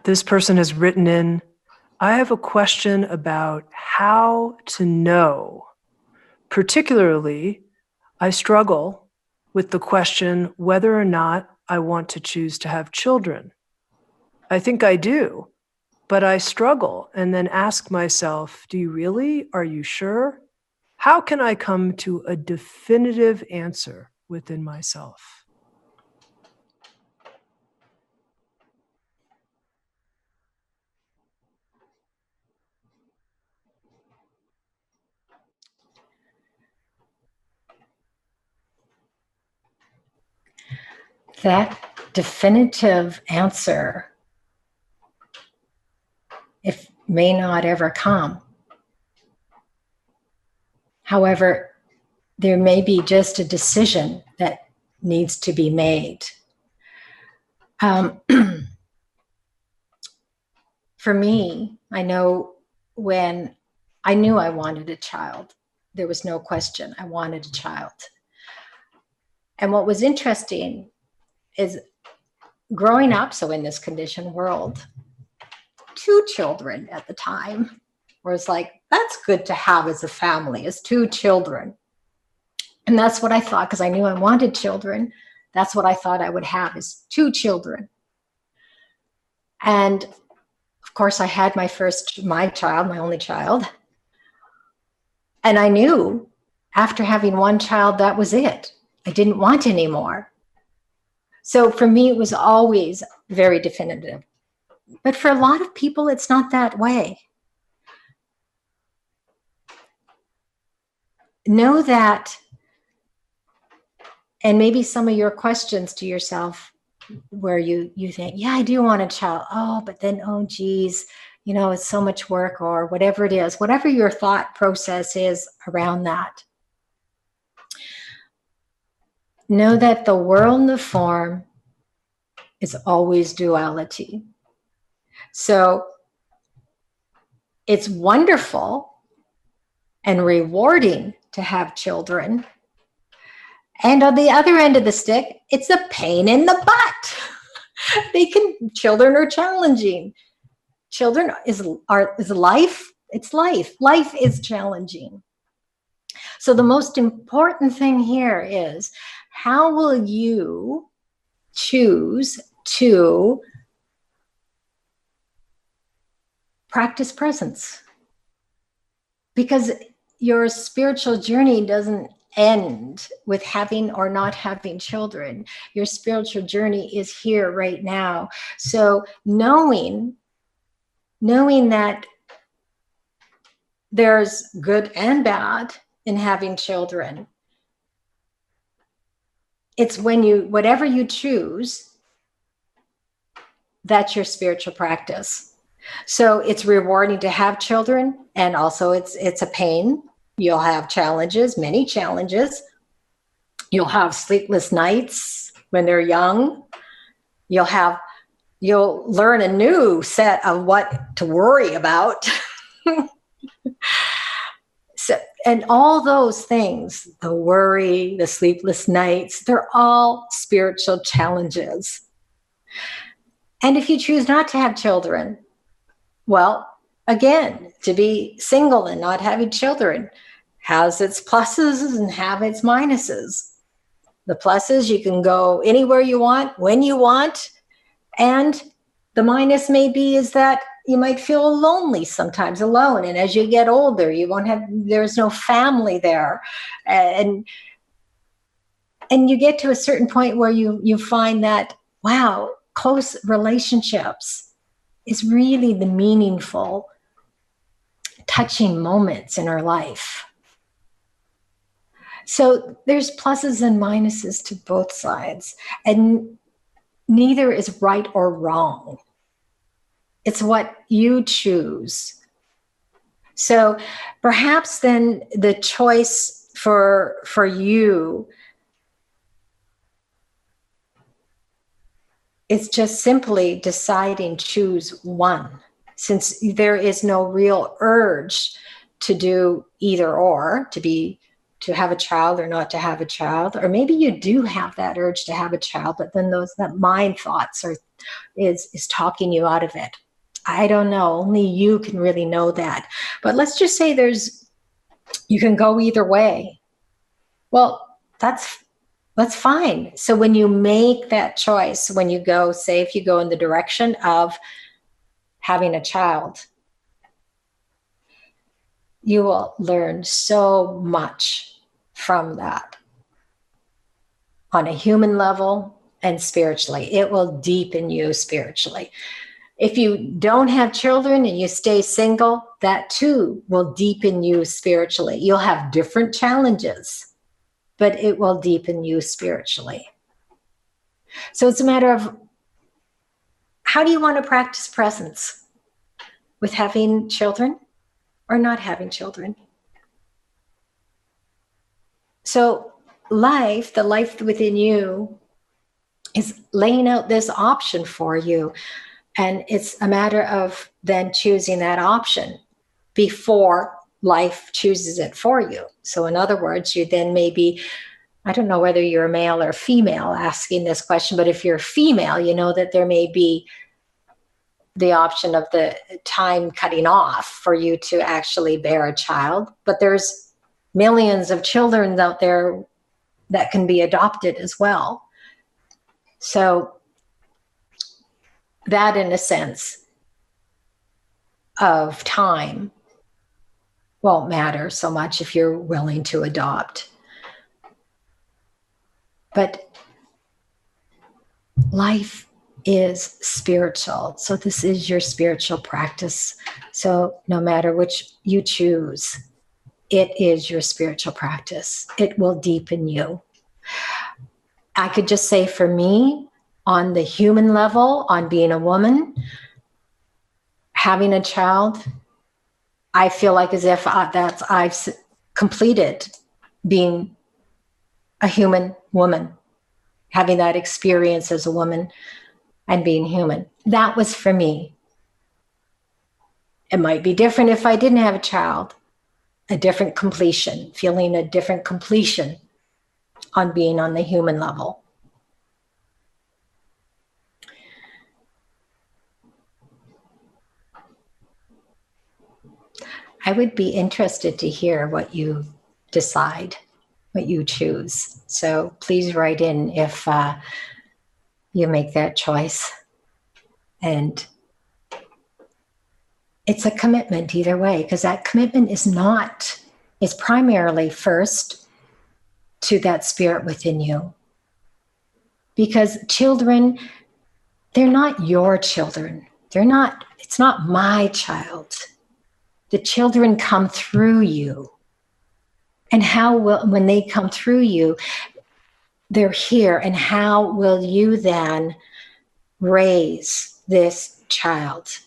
This person has written in, I have a question about how to know. Particularly, I struggle with the question whether or not I want to choose to have children. I think I do, but I struggle and then ask myself, do you really? Are you sure? How can I come to a definitive answer within myself? That definitive answer, it may not ever come. However, there may be just a decision that needs to be made. For me, I know when I knew I wanted a child, there was no question. I wanted a child. And what was interesting is growing up, so in this conditioned world, 2 children at the time was like, that's good to have as a family, is 2 children. And that's what I thought, because I knew I wanted children. That's what I thought I would have, is 2 children. And of course, I had my child, my only child. And I knew after having 1 child, that was it. I didn't want any more. So for me, it was always very definitive. But for a lot of people, it's not that way. Know that, and maybe some of your questions to yourself where you think, yeah, I do want a child. Oh, but then, oh, geez, it's so much work, or whatever it is, whatever your thought process is around that. Know that the world and the form is always duality. So it's wonderful and rewarding to have children. And on the other end of the stick, it's a pain in the butt. Children are challenging. Children is life. It's life. Life is challenging. So the most important thing here is, how will you choose to practice presence? Because your spiritual journey doesn't end with having or not having children. Your spiritual journey is here right now. So knowing that there's good and bad in having children, it's whatever you choose, that's your spiritual practice. So it's rewarding to have children, and also it's a pain. You'll have challenges, many challenges. You'll have sleepless nights when they're young. You'll learn a new set of what to worry about. And all those things, the worry, the sleepless nights, they're all spiritual challenges. And if you choose not to have children, well, again, to be single and not having children has its pluses and have its minuses. The pluses, you can go anywhere you want, when you want. And the minus maybe is that you might feel lonely sometimes, alone. And as you get older, there's no family there. And you get to a certain point where you find that, wow, close relationships is really the meaningful, touching moments in our life. So there's pluses and minuses to both sides, and neither is right or wrong. It's what you choose. So perhaps then the choice for you is just simply deciding, choose one, since there is no real urge to do either or, to to have a child or not to have a child, or maybe you do have that urge to have a child, but then that mind thoughts is talking you out of it. I don't know. Only you can really know that. But let's just say you can go either way. Well, that's fine. So when you make that choice, when you go, say, if you go in the direction of having a child, you will learn so much from that on a human level and spiritually. It will deepen you spiritually. If you don't have children and you stay single, that too will deepen you spiritually. You'll have different challenges, but it will deepen you spiritually. So it's a matter of, how do you want to practice presence? With having children or not having children? So the life within you is laying out this option for you. And it's a matter of then choosing that option before life chooses it for you. So in other words, you then maybe, I don't know whether you're a male or female asking this question, but if you're female, you know that there may be the option of the time cutting off for you to actually bear a child. But there's millions of children out there that can be adopted as well. So that, in a sense of time, won't matter so much if you're willing to adopt. But life is spiritual. So this is your spiritual practice. So no matter which you choose, it is your spiritual practice. It will deepen you. I could just say, for me, on the human level, on being a woman, having a child, I feel like as if I've completed being a human woman, having that experience as a woman and being human. That was for me. It might be different if I didn't have a child, a different completion, feeling a different completion on being on the human level. I would be interested to hear what you decide, what you choose. So please write in if you make that choice. And it's a commitment either way, because that commitment is primarily first to that spirit within you. Because children, they're not your children. It's not my child. The children come through you. And when they come through you, they're here. And how will you then raise this child?